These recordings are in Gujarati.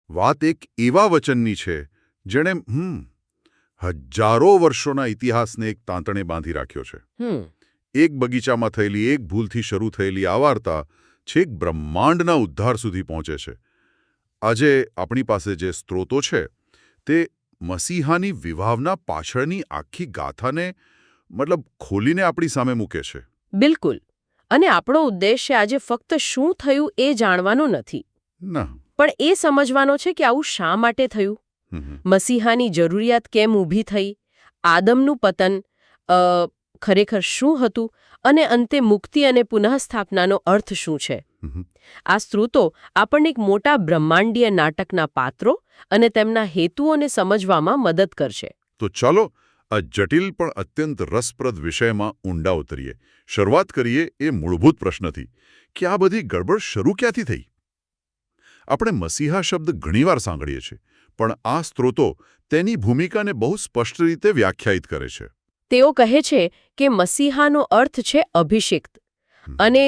વાત એક એવા વચનની છે જેણે હજારો વર્ષોના ઇતિહાસને એક તાંતણે બાંધી રાખ્યો છે. એક બગીચામાં થયેલી એક ભૂલથી શરૂ થયેલી આ વાર્તા છેક બ્રહ્માંડના ઉદ્ધાર સુધી પહોંચે છે. આજે આપણી પાસે જે સ્ત્રોતો છે તે મસીહાની વિવાહના પાછળની આખી ગાથાને ખોલીને આપણી સામે મૂકે છે. બિલકુલ. અને આપણો ઉદ્દેશ્ય આજે ફક્ત શું થયું એ જાણવાનો નથી, ના, પણ એ સમજવાનો છે કે આવું શા માટે થયું, મસીહાની જરૂરિયાત કેમ ઊભી થઈ, આદમનું પતન ખરેખર શું હતું અને અંતે મુક્તિ અને પુનઃસ્થાપનાનો અર્થ શું છે. આ સ્ત્રોતો આપણને એક મોટા બ્રહ્માંડીય નાટકના પાત્રો અને તેમના હેતુઓને સમજવામાં મદદ કરશે. તો ચાલો આ જટિલ પણ અત્યંત રસપ્રદ વિષયમાં ઊંડા ઉતરીએ. શરૂઆત કરીએ એ મૂળભૂત પ્રશ્નથી કે આ બધી ગડબડ શરૂ ક્યાંથી થઈ? આપણે મસીહા શબ્દ ઘણીવાર સાંભળીએ છીએ, પણ આ સ્ત્રોતો તેની ભૂમિકાને બહુ સ્પષ્ટ રીતે વ્યાખ્યાયિત કરે છે. તેઓ કહે છે કે મસીહાનો અર્થ છે અભિષિક્ત, અને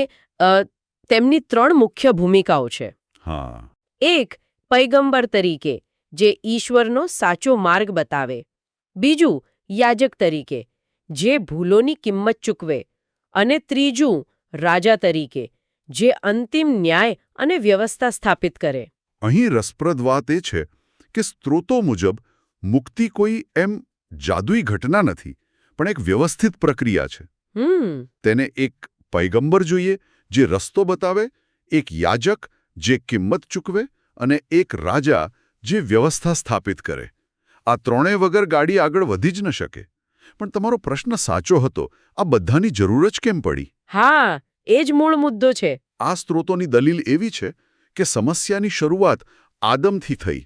તેમની 3 મુખ્ય ભૂમિકાઓ છે. હા. એક, પૈગંબર તરીકે, જે ઈશ્વરનો સાચો માર્ગ બતાવે. બીજું, યાજક તરીકે, જે ભૂલોની કિંમત ચૂકવે. અને ત્રીજું, રાજા તરીકે, જે અંતિમ ન્યાય અને વ્યવસ્થા સ્થાપિત કરે. અહીં રસપ્રદ વાત એ છે કે સ્ત્રોતો મુજબ મુક્તિ કોઈ એમ જાદુઈ ઘટના નથી, પણ એક વ્યવસ્થિત પ્રક્રિયા છે. તેને એક પૈગંબર જોઈએ જે રસ્તો બતાવે, એક યાજક જે કિંમત ચૂકવે, અને એક રાજા જે વ્યવસ્થા સ્થાપિત કરે. આ ત્રણેય વગર ગાડી આગળ વધી જ ન શકે. પણ તમારો પ્રશ્ન સાચો હતો, આ બધાની જરૂર જ કેમ પડી? હા, એ જ મૂળ મુદ્દો છે. આ સ્ત્રોતોની દલીલ એવી છે કે સમસ્યાની શરૂઆત આદમથી થઈ,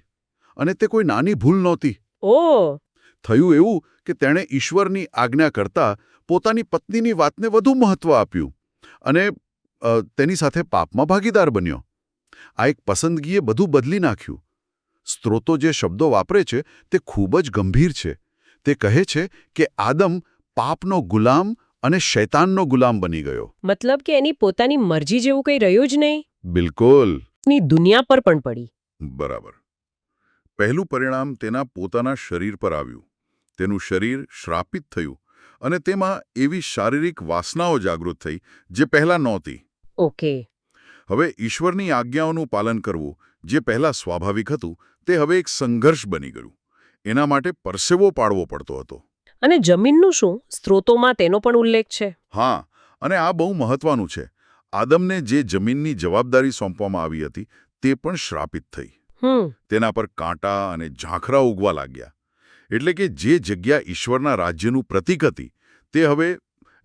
અને તે કોઈ નાની ભૂલ નહોતી. ઓહ! થયું એવું કે તેણે ઈશ્વરની આજ્ઞા કરતાં પોતાની પત્નીની વાતને વધુ મહત્વ આપ્યું અને તેની સાથે પાપમાં ભાગીદાર બન્યો. આ એક પસંદગીએ બધું બદલી નાખ્યું. સ્ત્રોતો જે શબ્દો વાપરે છે તે ખૂબ જ ગંભીર છે. તે કહે છે કે આદમ પાપનો ગુલામ અને શૈતાનનો ગુલામ બની ગયો. મતલબ કે એની પોતાની મરજી જેવું કંઈ રહ્યું જ નહીં. બિલકુલ. ની દુનિયા પર પણ પડી. બરાબર. પહેલું પરિણામ તેના પોતાના શરીર પર આવ્યું. તેનું શરીર શ્રાપિત થયું અને તેમાં એવી શારીરિક વાસનાઓ જાગૃત થઈ જે પહેલાં નહોતી. ઓકે. હવે ઈશ્વરની આજ્ઞાઓનું પાલન કરવું, જે પહેલાં સ્વાભાવિક હતું, તે હવે એક સંઘર્ષ બની ગયું. એના માટે પરસેવો પાડવો પડતો હતો. અને જમીનનું શું? સ્ત્રોતોમાં તેનો પણ ઉલ્લેખ છે. હા, અને આ બહુ મહત્વનું છે. આદમને જે જમીનની જવાબદારી સોંપવામાં આવી હતી તે પણ શ્રાપિત થઈ. તેના પર કાંટા અને ઝાંખરા ઉગવા લાગ્યા. એટલે કે જે જગ્યા ઈશ્વરના રાજ્યનું પ્રતીક હતી તે હવે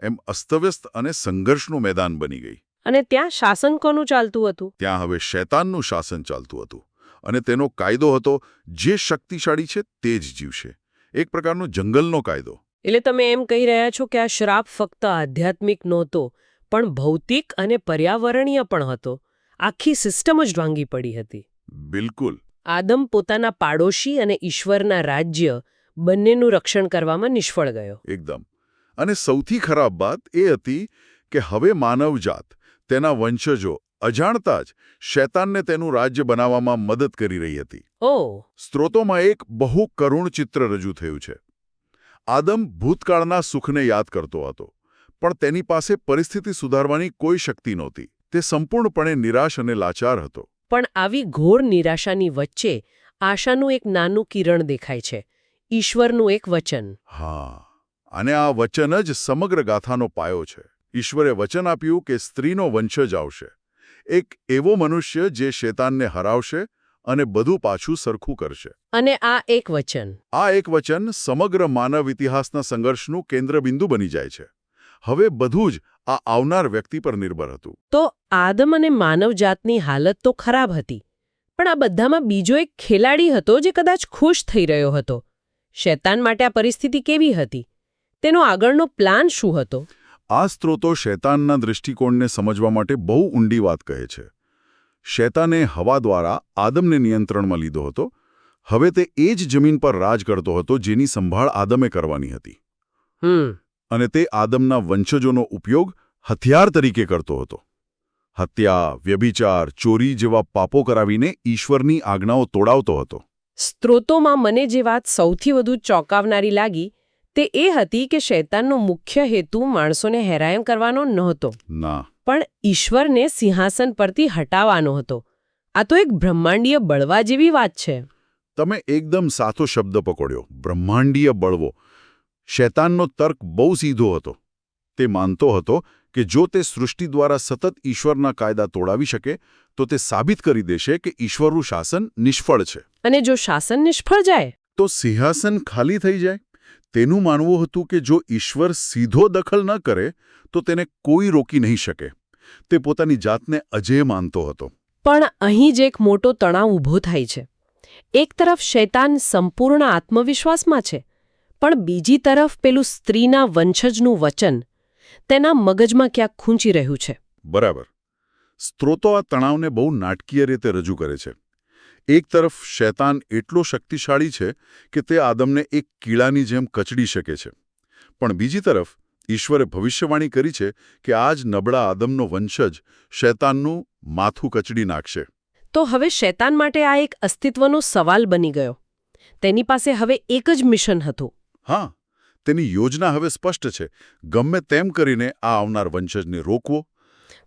એમ અસ્તવ્યસ્ત અને સંઘર્ષનું મેદાન બની ગઈ. અને ત્યાં શાસન કોનું ચાલતું હતું? ત્યાં હવે શૈતાનનું શાસન ચાલતું હતું. અને તેનો કાયદો હતો, જે શક્તિશાળી છે તે જ જીવશે. એક પ્રકારનો જંગલનો કાયદો. એટલે તમે એમ કહી રહ્યા છો કે આ શ્રાપ ફક્ત આધ્યાત્મિક નહોતો, પણ ભૌતિક અને પર્યાવરણીય પણ હતો. આખી સિસ્ટમ જ ભાંગી પડી હતી. બિલકુલ. આદમ પોતાના પાડોશી અને ઈશ્વરના રાજ્ય બંનેનું રક્ષણ કરવામાં નિષ્ફળ ગયો. એકદમ. અને સૌથી ખરાબ વાત એ હતી કે હવે માનવજાત, તેના વંશજો અજાણતા જ શૈતાનને તેનું રાજ્ય બનાવવામાં મદદ કરી રહી હતી. સ્ત્રોતોમાં એક બહુ કરુણ ચિત્ર રજૂ થયું છે. આદમ ભૂતકાળના સુખને યાદ કરતો હતો, પણ તેની પાસે પરિસ્થિતિ સુધારવાની કોઈ શક્તિ નહોતી. તે સંપૂર્ણપણે નિરાશ અને લાચાર હતો. પણ આવી ઘોર નિરાશાની વચ્ચે આશાનું એક નાનું કિરણ દેખાય છે. ઈશ્વરનું એક વચન. હા, અને આ વચન જ સમગ્ર ગાથાનો પાયો છે. ઈશ્વરે વચન આપ્યું કે સ્ત્રીનો વંશજ આવશે, એક એવો મનુષ્ય જે શૈતાનને હરાવશે અને બધું પાછું સરખું કરશે. અને આ એક વચન સમગ્ર માનવ ઇતિહાસના સંઘર્ષનું કેન્દ્રબિંદુ બની જાય છે. હવે બધું જ આ આવનાર વ્યક્તિ પર નિર્ભર હતું. તો આદમ અને માનવજાતની હાલત તો ખરાબ હતી, પણ આ બધામાં બીજો એક ખેલાડી હતો જે કદાચ ખુશ થઈ રહ્યો હતો. શૈતાન માટે આ પરિસ્થિતિ કેવી હતી? તેનો આગળનો પ્લાન શું હતો? આ સ્ત્રોતો શૈતાનના દૃષ્ટિકોણને સમજવા માટે બહુ ઊંડી વાત કહે છે. શૈતાને હવા દ્વારા આદમને નિયંત્રણમાં લીધો હતો. હવે તે એ જ જમીન પર રાજ કરતો હતો જેની સંભાળ આદમે કરવાની હતી. અને તે આદમના વંશજોનો ઉપયોગ હથિયાર તરીકે કરતો હતો. હત્યા, વ્યભિચાર, ચોરી જેવા પાપો કરાવીને ઈશ્વરની આજ્ઞાઓ તોડાવતો હતો. સ્ત્રોતોમાં મને જે વાત સૌથી વધુ ચોંકાવનારી લાગી તે એ હતી કે શૈતાનનો મુખ્ય હેતુ માણસોને હેરાન કરવાનો નહોતો, ના, પણ ઈશ્વરને સિંહાસન પરથી હટાવવાનો હતો. આ તો એક બ્રહ્માંડીય બળવા જેવી વાત છે. તમે એકદમ સાચો શબ્દ પકડ્યો, બ્રહ્માંડીય બળવો. શૈતાનનો તર્ક બહુ સીધો હતો. તે માનતો હતો કે જો તે સૃષ્ટિ દ્વારા સતત ઈશ્વરના કાયદા તોડાવી શકે તો તે સાબિત કરી દેશે કે ઈશ્વરનું શાસન નિષ્ફળ છે. અને જો શાસન નિષ્ફળ જાય તો સિંહાસન ખાલી થઈ જાય. તેનું માનવું હતું કે જો ઈશ્વર સીધો દખલ ન કરે તો તેને કોઈ રોકી નહીં શકે. તે પોતાની જાતને અજેય માનતો હતો. પણ અહીં જ એક મોટો તણાવ ઊભો થાય છે. એક તરફ શૈતાન સંપૂર્ણ આત્મવિશ્વાસમાં છે, પણ બીજી તરફ પેલું સ્ત્રીના વંશજનું વચન તેના મગજમાં ક્યાંક ખૂંચી રહ્યું છે. બરાબર. સ્ત્રોતો આ તણાવને બહુ નાટકીય રીતે રજૂ કરે છે. એક તરફ શૈતાન એટલો શક્તિશાળી છે કે તે આદમને એક કીડાની જેમ કચડી શકે છે, પણ બીજી તરફ ઈશ્વરે ભવિષ્યવાણી કરી છે કે આ જ નબળા આદમનો વંશજ શૈતાનનું માથું કચડી નાખશે. તો હવે શૈતાન માટે આ એક અસ્તિત્વનો સવાલ બની ગયો. તેની પાસે હવે એક જ મિશન હતું. હા, તેની યોજના હવે સ્પષ્ટ છે. ગમે તેમ કરીને આ આવનાર વંશજને રોકવો,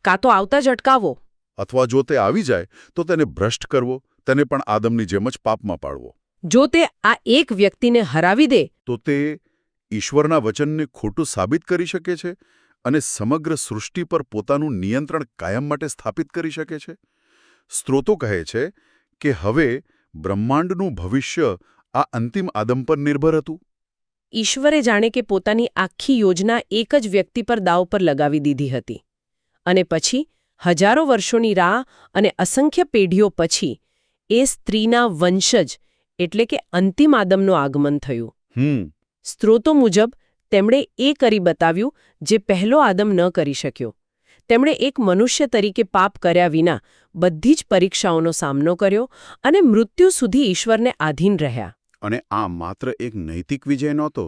કાં તો આવતા જ અટકાવો, અથવા જો તે આવી જાય તો તેને ભ્રષ્ટ કરવો, તેને પણ આદમની જેમ જ પાપમાં પાડવો. જો તે આ એક વ્યક્તિને હરાવી દે તો તે ઈશ્વરના વચનને ખોટું સાબિત કરી શકે છે અને સમગ્ર સૃષ્ટિ પર પોતાનું નિયંત્રણ કાયમ માટે સ્થાપિત કરી શકે છે. સ્ત્રોતો કહે છે કે હવે બ્રહ્માંડનું ભવિષ્ય આ અંતિમ આદમ પર નિર્ભર હતું. ઈશ્વરે જાણે કે પોતાની આખી યોજના એક જ વ્યક્તિ પર દાવ પર લગાવી દીધી હતી. અને પછી હજારો વર્ષોની રાહ અને અસંખ્ય પેઢીઓ પછી એ સ્ત્રીના વંશજ એટલે કે અંતિમ આદમનું આગમન થયું. સ્ત્રોતો મુજબ તેમણે એ કરી બતાવ્યું જે પહેલો આદમ ન કરી શક્યો. તેમણે એક મનુષ્ય તરીકે પાપ કર્યા વિના બધી જ પરીક્ષાઓનો સામનો કર્યો અને મૃત્યુ સુધી ઈશ્વરને આધીન રહ્યા. અને આ માત્ર એક નૈતિક વિજય નહોતો,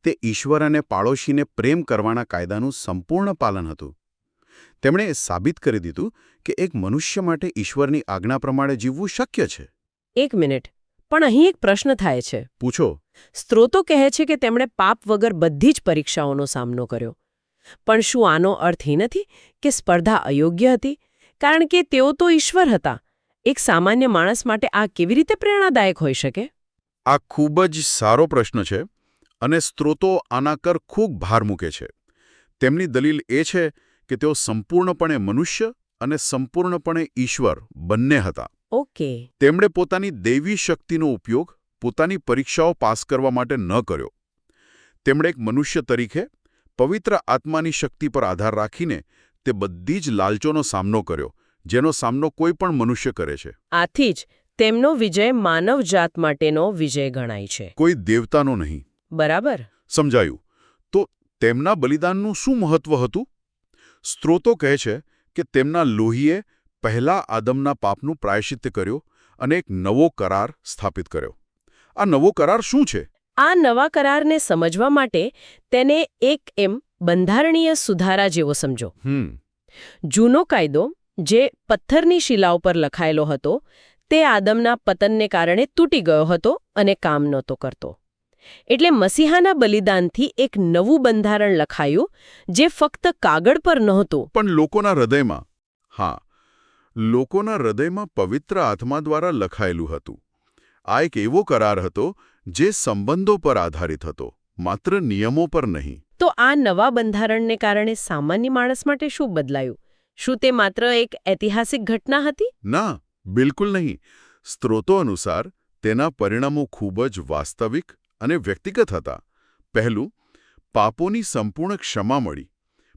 તે ઈશ્વર અને પાડોશીને પ્રેમ કરવાના કાયદાનું સંપૂર્ણ પાલન હતું. તેમણે એ સાબિત કરી દીધું કે એક મનુષ્ય માટે ઈશ્વરની આજ્ઞા પ્રમાણે જીવવું શક્ય છે. એક મિનિટ, પણ અહીં એક પ્રશ્ન થાય છે. પૂછો. સ્ત્રોતો કહે છે કે તેમણે પાપ વગર બધી જ પરીક્ષાઓનો સામનો કર્યો. પણ શું આનો અર્થ એ નથી કે સ્પર્ધા અયોગ્ય હતી? કારણ કે તેઓ તો ઈશ્વર હતા. એક સામાન્ય માણસ માટે આ કેવી રીતે પ્રેરણાદાયક હોઈ શકે? આ ખૂબ જ સારો પ્રશ્ન છે અને સ્ત્રોતો આના પર ખૂબ ભાર મૂકે છે. તેમની દલીલ એ છે કે તેઓ સંપૂર્ણપણે મનુષ્ય અને સંપૂર્ણપણે ઈશ્વર બંને હતા. ઓકે. તેમણે પોતાની દૈવી શક્તિનો ઉપયોગ પોતાની પરીક્ષાઓ પાસ કરવા માટે ન કર્યો. તેમણે એક મનુષ્ય તરીકે પવિત્ર આત્માની શક્તિ પર આધાર રાખીને તે બધી જ લાલચોનો સામનો કર્યો જેનો સામનો કોઈ પણ મનુષ્ય કરે છે. આથી જ તેમનો વિજય માનવજાત માટેનો વિજય ગણાય છે, કોઈ દેવતાનો નહીં. બરાબર. સમજાયું. તો તેમના બલિદાનનું શું મહત્વ હતું? સ્ત્રોતો કહે છે કે તેમના લોહીએ પહેલા આદમના પાપનું પ્રાયશ્ચિત્ત કર્યો અને એક નવો કરાર સ્થાપિત કર્યો. આ નવો કરાર શું છે? આ નવા કરારને સમજવા માટે તેને એક બંધારણીય સુધારા જેવો સમજો. જૂનો કાયદો જે પથ્થરની શિલાઓ પર લખાયેલો હતો તે આદમના પતનને કારણે તૂટી ગયો હતો અને કામ નહોતો કરતો. એટલે મસીહાના બલિદાનથી એક નવું બંધારણ લખાયું જે ફક્ત કાગળ પર નહોતું પણ લોકોના હૃદયમાં. હા, લોકોના હૃદયમાં પવિત્ર આત્મા દ્વારા લખાયેલું હતું. આ એક એવો કરાર હતો જે સંબંધો પર આધારિત હતો, માત્ર નિયમો પર નહીં. તો આ નવા બંધારણને કારણે સામાન્ય માણસ માટે શું બદલાયું? શું તે માત્ર એક ઐતિહાસિક ઘટના હતી? ના, બિલકુલ નહીં. સ્ત્રોતો અનુસાર તેના પરિણામો ખૂબ જ વાસ્તવિક અને વ્યક્તિગત હતા. પહેલું, પાપોની સંપૂર્ણ ક્ષમા મળી.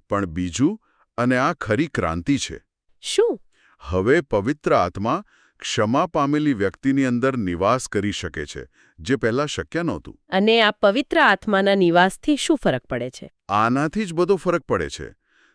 પણ બીજું, અને આ ખરી ક્રાંતિ છે. શું? હવે પવિત્ર આત્મા ક્ષમા પામેલી વ્યક્તિની અંદર નિવાસ કરી શકે છે, જે પહેલા શક્ય નહોતું. અને આ પવિત્ર આત્માના નિવાસથી શું ફરક પડે છે? આનાથી જ બધો ફરક પડે છે.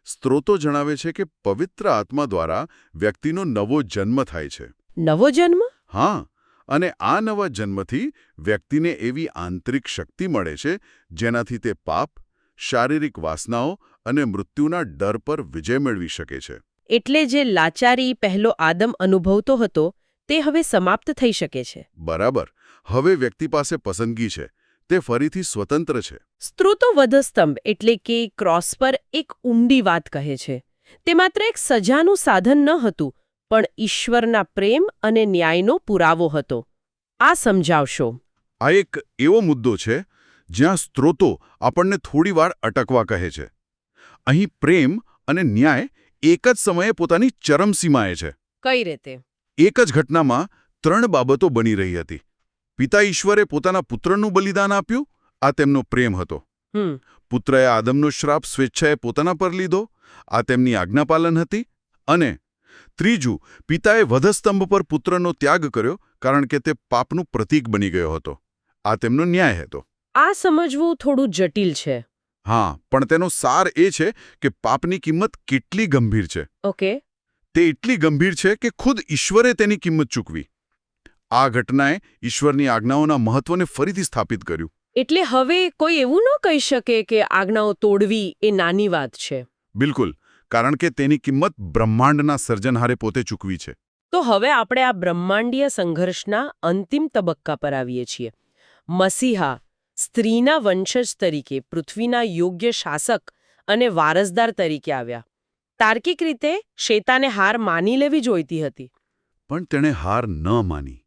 સ્ત્રોતો જણાવે છે કે પવિત્ર આત્મા દ્વારા વ્યક્તિનો નવો જન્મ થાય છે. નવો જન્મ? હા, અને આ નવા જન્મથી વ્યક્તિને એવી આંતરિક શક્તિ મળે છે જેનાથી તે પાપ, શારીરિક વાસનાઓ અને મૃત્યુના ડર પર વિજય મેળવી શકે છે. એટલે જે લાચારી પહેલો આદમ અનુભવતો હતો તે હવે સમાપ્ત થઈ શકે છે. બરાબર. હવે વ્યક્તિ પાસે પસંદગી છે. તે ફરીથી સ્વતંત્ર છે. સ્ત્રોતો વધસ્તંભ એટલે કે ક્રોસ પર એક ઊંડી વાત કહે છે. તે માત્ર એક સજાનું સાધન ન હતું, પણ ઈશ્વરના પ્રેમ અને ન્યાયનો પુરાવો હતો. આ સમજાવશો. આ એક એવો મુદ્દો છે જ્યાં સ્ત્રોતો આપણને થોડીવાર અટકવા કહે છે. અહીં પ્રેમ અને ન્યાય એક જ સમયે પોતાની ચરમસીમાએ છે. કઈ રીતે? એક જ ઘટનામાં 3 બાબતો બની રહી હતી. પિતા ઈશ્વરે પોતાના પુત્રનું બલિદાન આપ્યું, આ તેમનો પ્રેમ હતો. પુત્રએ આદમનો શ્રાપ સ્વેચ્છાએ પોતાના પર લીધો, આ તેમની આજ્ઞાપાલન હતી. અને ત્રીજું, પિતાએ વધસ્તંભ પર પુત્રનો ત્યાગ કર્યો કારણ કે તે પાપનું પ્રતીક બની ગયો હતો. આ તેમનો ન્યાય હતો. આ સમજવું થોડું જટિલ છે. હા, પણ તેનો સાર એ છે કે પાપની કિંમત કેટલી ગંભીર છે. ઓકે. તે એટલી ગંભીર છે કે ખુદ ઈશ્વરે તેની કિંમત ચૂકવી. આ ઘટનાએ ઈશ્વરની આજ્ઞાઓના મહત્વને ફરીથી સ્થાપિત કર્યું. એટલે હવે કોઈ એવું ન કહી શકે કે આજ્ઞાઓ તોડવી એ નાની વાત છે. બિલકુલ, કારણ કે તેની કિંમત બ્રહ્માંડના સર્જનહારે પોતે ચૂકવી છે. તો હવે આપણે આ બ્રહ્માંડીય સંઘર્ષના અંતિમ તબક્કા પર આવીએ છીએ. મસીહા સ્ત્રીના વંશજ તરીકે પૃથ્વીના યોગ્ય શાસક અને વારસદાર તરીકે આવ્યા. તાર્કિક રીતે શેતાને હાર માની લેવી જોઈતી હતી. પણ તેણે હાર ન માની.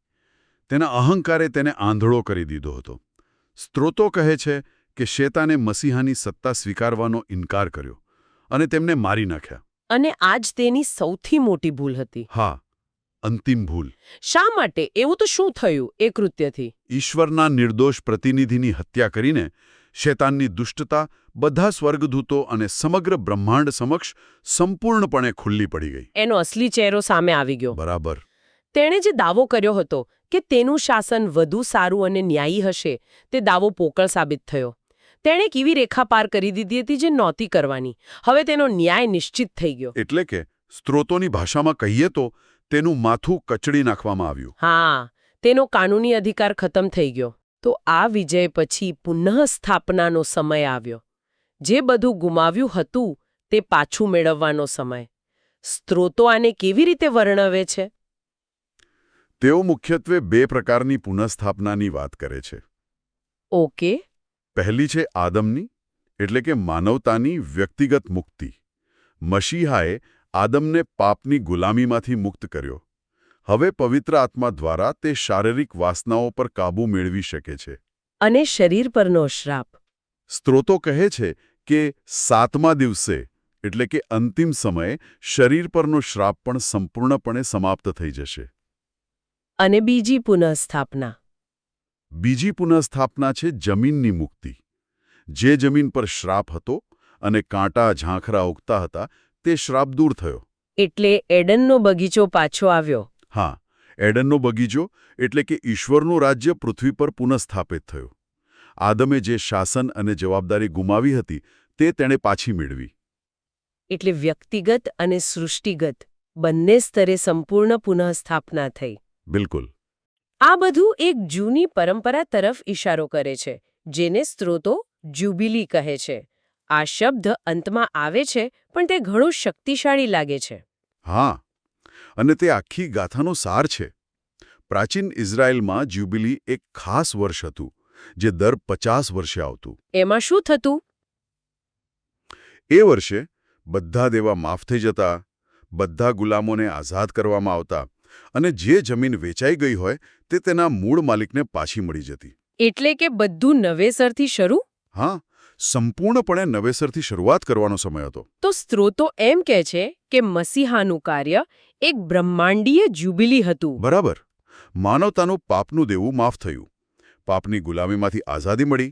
તેના અહંકારે તેને આંધળો કરી દીધો હતો. સ્ત્રોતો કહે છે કે શેતાને મસીહાની સત્તા સ્વીકારવાનો ઇનકાર કર્યો અને તેમને મારી નાખ્યા. અને આજ તેની સૌથી મોટી ભૂલ હતી. હા, અંતિમ ભૂલ. શા માટે? એવું તો શું થયું એ કૃત્યથી? ઈશ્વરના નિર્દોષ પ્રતિનિધિની હત્યા કરીને શેતાનની દુષ્ટતા બધા સ્વર્ગદૂતો અને સમગ્ર બ્રહ્માંડ સમક્ષ સંપૂર્ણપણે ખુલ્લી પડી ગઈ. એનો અસલી ચહેરો સામે આવી ગયો. બરાબર. તેણે જે દાવો કર્યો હતો કે તેનું શાસન વધુ સારું અને ન્યાયી હશે, તે દાવો પોકળ સાબિત થયો. તેણે કેવી રેખા પાર કરી દીધી હતી જે નહોતી કરવાની. હવે તેનો ન્યાય નિશ્ચિત થઈ ગયો. એટલે કે સ્ત્રોતોની ભાષામાં કહીએ તો તેનું માથું કચડી નાખવામાં આવ્યું. હા, તેનો કાનૂની અધિકાર ખતમ થઈ ગયો. તો આ વિજય પછી પુનઃસ્થાપનાનો સમય આવ્યો. જે બધું ગુમાવ્યું હતું તે પાછું મેળવવાનો સમય. સ્ત્રોતો આને કેવી રીતે વર્ણવે છે? તેઓ મુખ્યત્વે 2 પ્રકારની પુનઃસ્થાપનાની વાત કરે છે. ઓકે. પહેલી છે આદમની, એટલે કે માનવતાની વ્યક્તિગત મુક્તિ. મસીહાએ આદમને પાપની ગુલામીમાંથી મુક્ત કર્યો. હવે પવિત્ર આત્મા દ્વારા તે શારીરિક વાસનાઓ પર કાબૂ મેળવી શકે છે. અને શરીર પરનો શ્રાપ. સ્ત્રોતો કહે છે કે 7મા દિવસે, એટલે કે અંતિમ સમયે, શરીર પરનો શ્રાપ પણ સંપૂર્ણપણે સમાપ્ત થઈ જશે. અને બીજી પુનઃસ્થાપના. બીજી પુનઃસ્થાપના છે જમીનની મુક્તિ. જે જમીન પર શ્રાપ હતો અને કાંટા ઝાંખરા ઉગતા હતા, તે શ્રાપ દૂર થયો. એટલે એડનનો બગીચો પાછો આવ્યો. હા, એડનનો બગીચો એટલે કે ઈશ્વરનું રાજ્ય પૃથ્વી પર પુનઃસ્થાપિત થયું. આદમે જે શાસન અને જવાબદારી ગુમાવી હતી તે તેણે પાછી મેળવી. એટલે વ્યક્તિગત અને સૃષ્ટિગત બંને સ્તરે સંપૂર્ણ પુનઃસ્થાપના થઈ. બિલકુલ. આ બધું એક જૂની પરંપરા તરફ ઇશારો કરે છે, જેને સ્ત્રોતો જ્યુબિલી કહે છે. આ શબ્દ અંતમાં આવે છે, પણ તે ઘણું શક્તિશાળી લાગે છે. હા, અને તે આખી ગાથાનો સાર છે. પ્રાચીન ઇઝરાયલમાં જ્યુબિલી એક ખાસ વર્ષ હતું, જે દર 50 વર્ષે આવતું. એમાં શું થતું? એ વર્ષે બધા દેવા માફ થઈ જતા, બધા ગુલામોને આઝાદ કરવામાં આવતા, અને જે જમીન વેચાઈ ગઈ હોય તે તેના મૂળ માલિકને પાછી મળી જતી. એટલે કે બધું નવેસરથી શરૂ? હા, સંપૂર્ણપણે નવેસરથી શરૂઆત કરવાનો સમય હતો. તો સ્ત્રોતો એમ કહે છે કે મસીહાનું કાર્ય એક બ્રહ્માંડીય જ્યુબિલી હતું. બરાબર. માનવતાનું પાપનું દેવું માફ થયું, પાપની ગુલામીમાંથી આઝાદી મળી,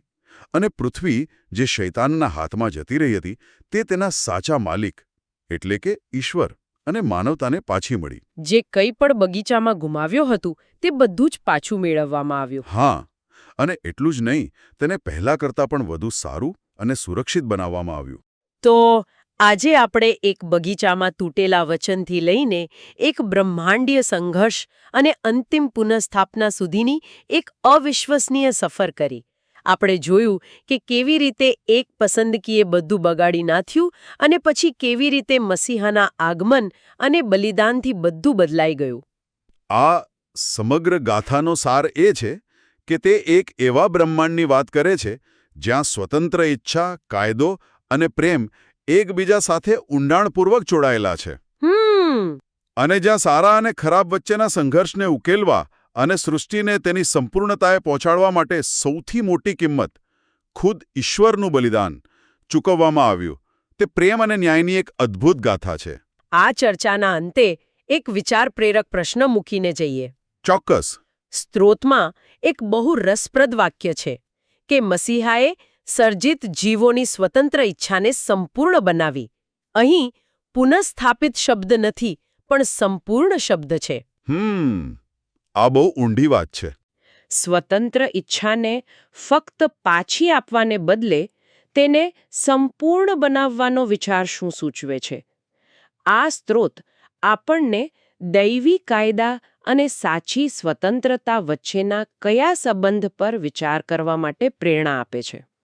અને પૃથ્વી જે શૈતાનના હાથમાં જતી રહી હતી તે તેના સાચા માલિક એટલે કે ઈશ્વર અને માનવતાને પાછી મળી. જે કંઈ પણ બગીચામાં ગુમાવ્યું હતું તે બધું જ પાછું મેળવવામાં આવ્યું. હા, અને એટલું જ નહીં, તેને પહેલા કરતાં પણ વધુ સારું અને સુરક્ષિત બનાવવામાં આવ્યું. તો આજે આપણે એક બગીચામાં તૂટેલા વચનથી લઈને એક બ્રહ્માંડીય સંઘર્ષ અને અંતિમ પુનઃસ્થાપના સુધીની એક અવિશ્વસનીય સફર કરી. આપણે જોયું કે કેવી રીતે એક પસંદગીએ બધું બગાડી નાખ્યું અને પછી કેવી રીતે મસીહાના આગમન અને બલિદાનથી બધું બદલાઈ ગયું. આ સમગ્ર ગાથાનો સાર એ છે કે તે એક એવા બ્રહ્માંડની વાત કરે છે જ્યાં સ્વતંત્ર ઈચ્છા, કાયદો અને પ્રેમ એકબીજા સાથે ઊંડાણપૂર્વક જોડાયેલા છે. અને જ્યાં સારા અને ખરાબ વચ્ચેના સંઘર્ષને ઉકેલવા અને સૃષ્ટિને તેની સંપૂર્ણતાએ પહોંચાડવા માટે સૌથી મોટી કિંમત ખુદ ઈશ્વરનું બલિદાન ચૂકવવામાં આવ્યું. તે પ્રેમ અને ન્યાયની એક અદ્ભુત ગાથા છે. આ ચર્ચાના અંતે એક વિચાર પ્રેરક પ્રશ્ન મૂકીને જઈએ. ચોક્કસ. સ્ત્રોતમાં એક બહુ રસપ્રદ વાક્ય છે કે મસીહાએ સર્જિત જીવોની સ્વતંત્ર ઈચ્છાને સંપૂર્ણ બનાવી. અહીં પુનઃસ્થાપિત શબ્દ નથી, પણ સંપૂર્ણ શબ્દ છે. આ બહુ ઊંડી વાત છે. સ્વતંત્ર ઈચ્છાને ફક્ત પાછી આપવાને બદલે તેને સંપૂર્ણ બનાવવાનો વિચાર શું સૂચવે છે? આ સ્ત્રોત આપણને દૈવી કાયદા અને સાચી સ્વતંત્રતા વચ્ચેના કયા સંબંધ પર વિચાર કરવા માટે પ્રેરણા આપે છે?